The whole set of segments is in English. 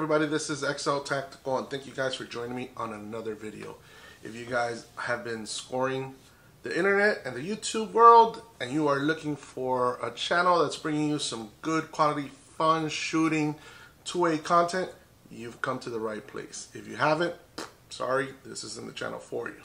everybody, this is Xltactical, and thank you guys for joining me on another video. If you guys have been scoring the internet and the YouTube world and you are looking for a channel that's bringing you some good quality fun shooting two-way content, you've come to the right place. If you haven't, sorry, this isn't the channel for you.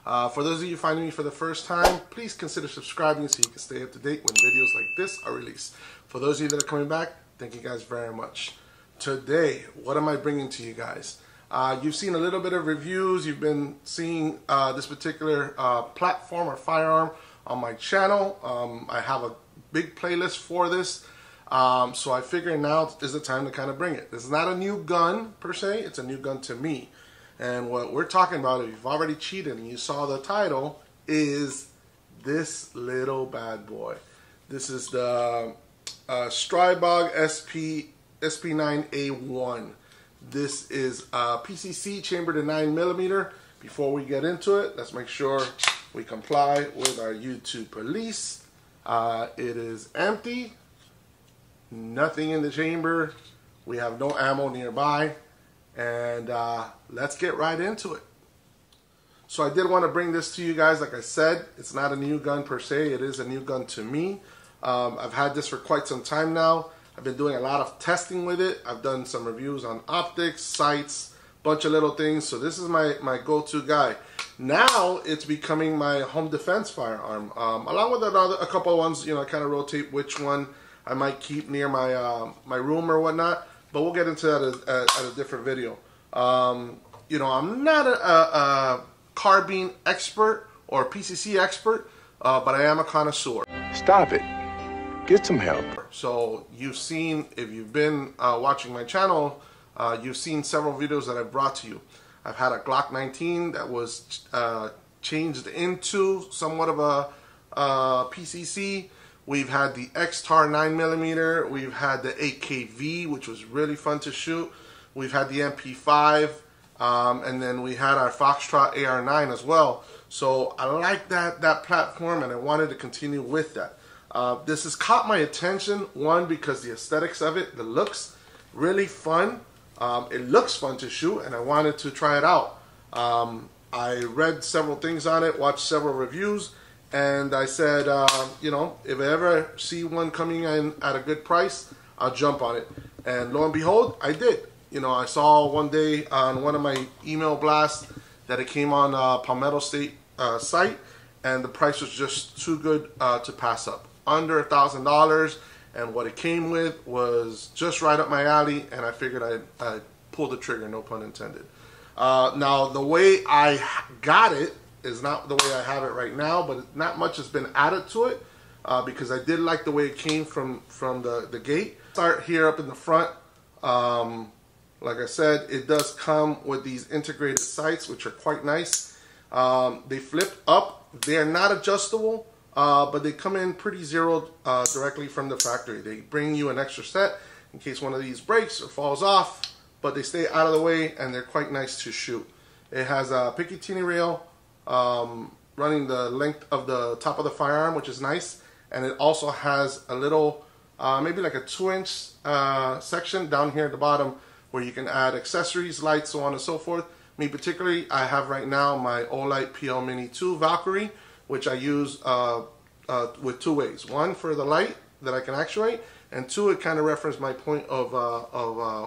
For those of you finding me for the first time, please consider subscribing so you can stay up to date when videos like this are released. For those of you that are coming back, thank you guys very much. Today, what am I bringing to you guys? You've seen a little bit of reviews. You've been seeing this particular platform or firearm on my channel. I have a big playlist for this. So I figured now is the time to kind of bring it. This is not a new gun per se. It's a new gun to me. And what we're talking about, if you've already cheated and you saw the title, is this little bad boy. This is the Stribog SP9A1. This is PCC chambered in 9mm. Before we get into it, let's make sure we comply with our YouTube police. It is empty, nothing in the chamber. We have no ammo nearby, and let's get right into it. So I did want to bring this to you guys. Like I said, it's not a new gun per se. It is a new gun to me. I've had this for quite some time now. I've been doing a lot of testing with it. I've done some reviews on optics, sights, bunch of little things. So this is my go-to guy. Now it's becoming my home defense firearm. Along with a couple of ones, you know, I kind of rotate which one I might keep near my my room or whatnot. But we'll get into that at a different video. You know, I'm not a carbine expert or PCC expert, but I am a connoisseur. Stop it. Get some help. So you've seen, if you've been watching my channel, you've seen several videos that I've brought to you. I've had a Glock 19 that was changed into somewhat of a PCC. We've had the XTAR 9mm. We've had the AKV, which was really fun to shoot. We've had the MP5, and then we had our Foxtrot AR9 as well. So I like that platform, and I wanted to continue with that. This has caught my attention, one, because the aesthetics of it, the looks, really fun. It looks fun to shoot, and I wanted to try it out. I read several things on it, watched several reviews, and I said, you know, if I ever see one coming in at a good price, I'll jump on it. And lo and behold, I did. You know, I saw one day on one of my email blasts that it came on Palmetto State site, and the price was just too good to pass up. Under $1,000, and what it came with was just right up my alley, and I figured I'd pull the trigger, no pun intended. Now, the way I got it is not the way I have it right now, but not much has been added to it because I did like the way it came from the gate. Start here up in the front. Like I said, it does come with these integrated sights, which are quite nice. They flip up. They're not adjustable. But they come in pretty zeroed directly from the factory. They bring you an extra set in case one of these breaks or falls off, but they stay out of the way, and they're quite nice to shoot. It has a Picatinny rail running the length of the top of the firearm, which is nice, and it also has a little, maybe like a 2-inch section down here at the bottom where you can add accessories, lights, so on and so forth. Me particularly, I have right now my Olight PL Mini 2 Valkyrie, which I use with two ways. One, for the light that I can actuate, and two, it kind of referenced my point of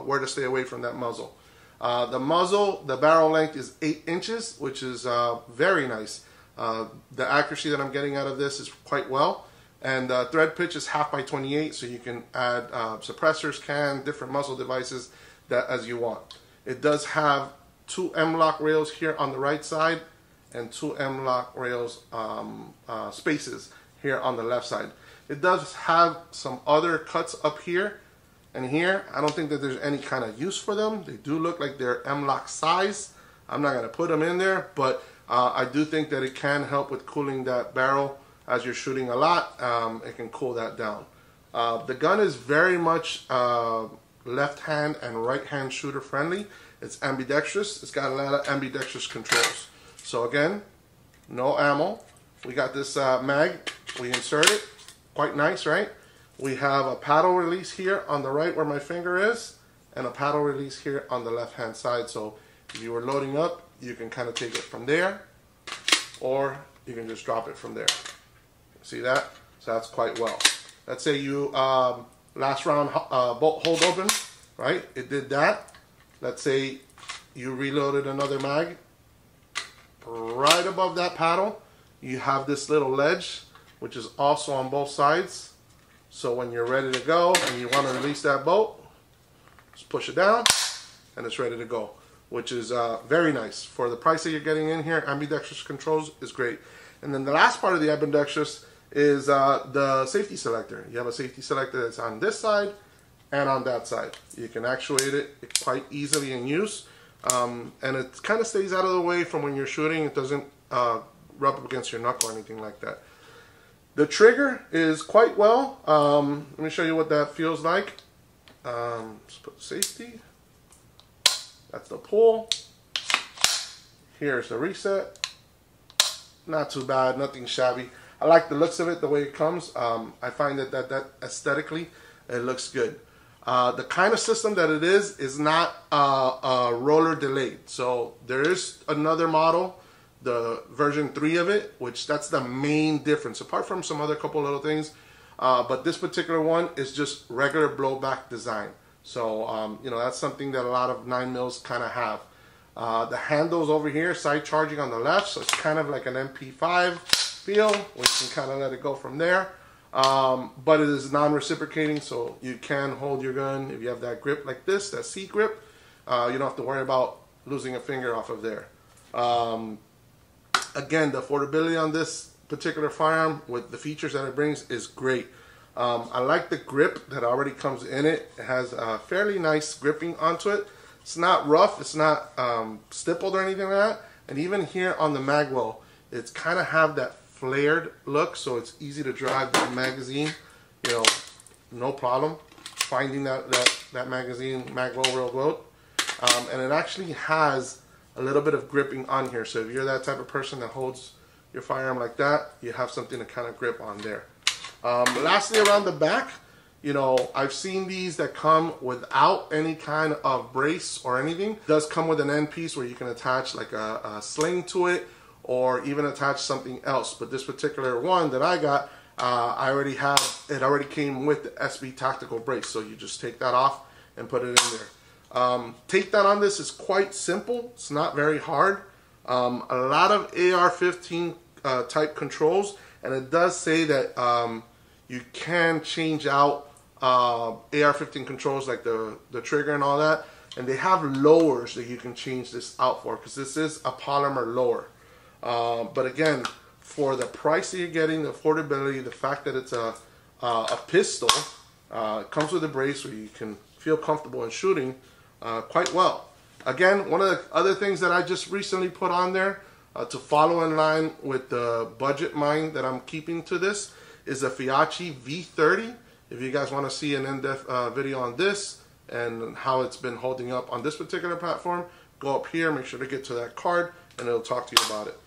where to stay away from that muzzle. The muzzle, the barrel length is 8 inches, which is very nice. The accuracy that I'm getting out of this is quite well. And the thread pitch is 1/2 x 28, so you can add suppressors, different muzzle devices that as you want. It does have 2 M-lock rails here on the right side, and 2 M-lock rails spaces here on the left side. It does have some other cuts up here and here. I don't think that there's any kind of use for them. They do look like they're M-lock size. I'm not going to put them in there, but I do think that it can help with cooling that barrel as you're shooting a lot. It can cool that down. The gun is very much left hand and right hand shooter friendly. It's ambidextrous. It's got a lot of ambidextrous controls. So again, no ammo. We got this mag. We insert it. Quite nice, right? We have a paddle release here on the right where my finger is, and a paddle release here on the left hand side. So if you were loading up, you can kind of take it from there, or you can just drop it from there. See that? So that's quite well. Let's say you last round bolt hold open, right? It did that. Let's say you reloaded another mag. Right above that paddle, you have this little ledge, which is also on both sides. So when you're ready to go and you want to release that bolt, just push it down and it's ready to go, which is very nice. For the price that you're getting in here, ambidextrous controls is great. And then the last part of the ambidextrous is the safety selector. You have a safety selector that's on this side and on that side. You can actuate it quite easily in use. And it kind of stays out of the way from when you're shooting. It doesn't rub up against your knuckle or anything like that. The trigger is quite well. Let me show you what that feels like. Let's put safety. That's the pull. Here's the reset. Not too bad, nothing shabby. I like the looks of it, the way it comes. I find that aesthetically, it looks good. The kind of system that it is not roller delayed. So there is another model, the version 3 of it, which that's the main difference, apart from some other couple little things. But this particular one is just regular blowback design. So, you know, that's something that a lot of 9mm kind of have. The handles over here, side charging on the left, so it's kind of like an MP5 feel, where you can kind of let it go from there. But it is non-reciprocating, so you can hold your gun if you have that grip like this, that C grip. You don't have to worry about losing a finger off of there. Again, the affordability on this particular firearm with the features that it brings is great. I like the grip that already comes in it. It has a fairly nice gripping onto it. It's not rough, it's not stippled or anything like that. And even here on the magwell, it's kind of have that flared look, so it's easy to drive the magazine, you know, no problem finding that magazine magwell real good. And it actually has a little bit of gripping on here, so if you're that type of person that holds your firearm like that, you have something to kind of grip on there. Lastly, around the back, you know, I've seen these that come without any kind of brace or anything. It does come with an end piece where you can attach like a sling to it, or even attach something else. But this particular one that I got, I already have, it already came with the Xltactical brace. So you just take that off and put it in there. Takedown on this is quite simple. It's not very hard. A lot of AR-15 type controls, and it does say that you can change out AR-15 controls like the trigger and all that. And they have lowers that you can change this out for, because this is a polymer lower. But again, for the price that you're getting, the affordability, the fact that it's a pistol, it comes with a brace where you can feel comfortable in shooting quite well. Again, one of the other things that I just recently put on there to follow in line with the budget mind that I'm keeping to this is a Fiachi V30. If you guys want to see an in-depth video on this and how it's been holding up on this particular platform, go up here, make sure to get to that card, and it'll talk to you about it.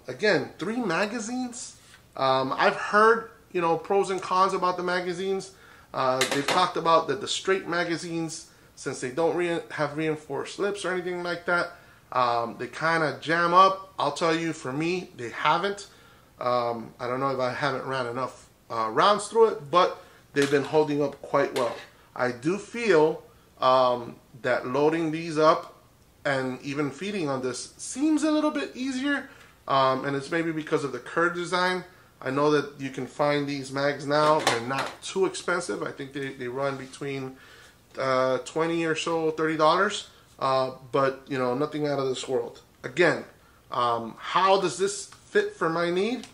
Again, 3 magazines. I've heard, you know, pros and cons about the magazines. They've talked about that the straight magazines, since they don't have reinforced lips or anything like that, they kind of jam up. I'll tell you, for me, they haven't. I don't know if I haven't ran enough rounds through it, but they've been holding up quite well. I do feel that loading these up and even feeding on this seems a little bit easier, and it's maybe because of the curved design. I know that you can find these mags now. They're not too expensive. I think they run between $20 or so, $30, but you know, nothing out of this world. Again, how does this fit for my need?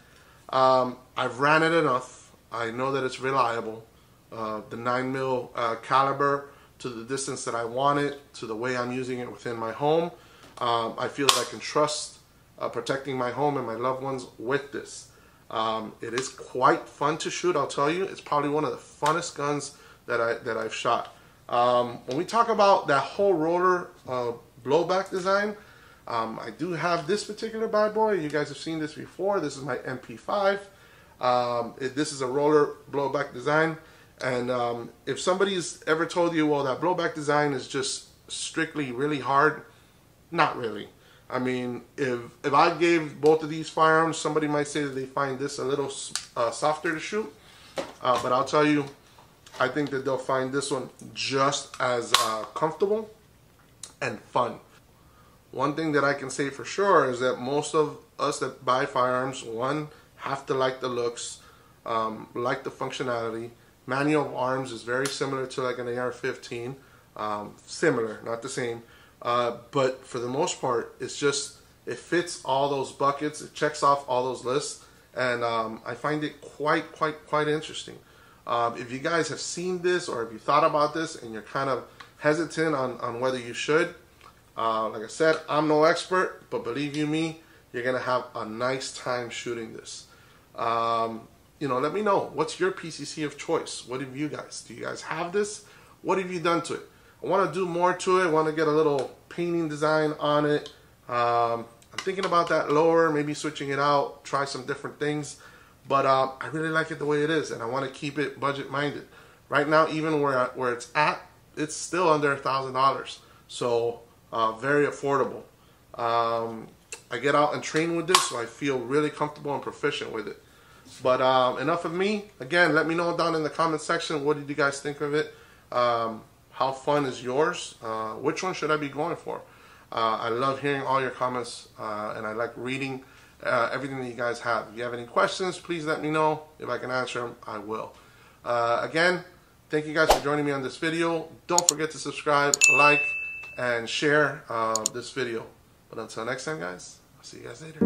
I've ran it enough. I know that it's reliable. The 9mm caliber, to the distance that I want it, to the way I'm using it within my home. I feel that I can trust protecting my home and my loved ones with this. It is quite fun to shoot, I'll tell you. It's probably one of the funnest guns that I've shot. When we talk about that whole roller blowback design, I do have this particular bad boy. You guys have seen this before. This is my MP5. This is a roller blowback design. And if somebody's ever told you, well, that blowback design is just strictly really hard, not really. I mean, if I gave both of these firearms, somebody might say that they find this a little softer to shoot. But I'll tell you, I think that they'll find this one just as comfortable and fun. One thing that I can say for sure is that most of us that buy firearms, one, have to like the looks, like the functionality. Manual of arms is very similar to like an AR-15. Similar, not the same. But for the most part, it's just, it fits all those buckets. It checks off all those lists. And I find it quite interesting. If you guys have seen this, or if you thought about this and you're kind of hesitant on whether you should, like I said, I'm no expert, but believe you me, you're going to have a nice time shooting this. You know, let me know, what's your PCC of choice? What have you guys? Do you guys have this? What have you done to it? I want to do more to it. I want to get a little painting design on it. I'm thinking about that lower, maybe switching it out, try some different things. But I really like it the way it is, and I want to keep it budget-minded. Right now, even where it's at, it's still under $1,000. So very affordable. I get out and train with this, so I feel really comfortable and proficient with it. But enough of me. Again, let me know down in the comment section, what did you guys think of it? How fun is yours? Which one should I be going for? I love hearing all your comments, and I like reading everything that you guys have. If you have any questions, please let me know. If I can answer them, I will. Again, thank you guys for joining me on this video. Don't forget to subscribe, like, and share this video. But until next time, guys, I'll see you guys later.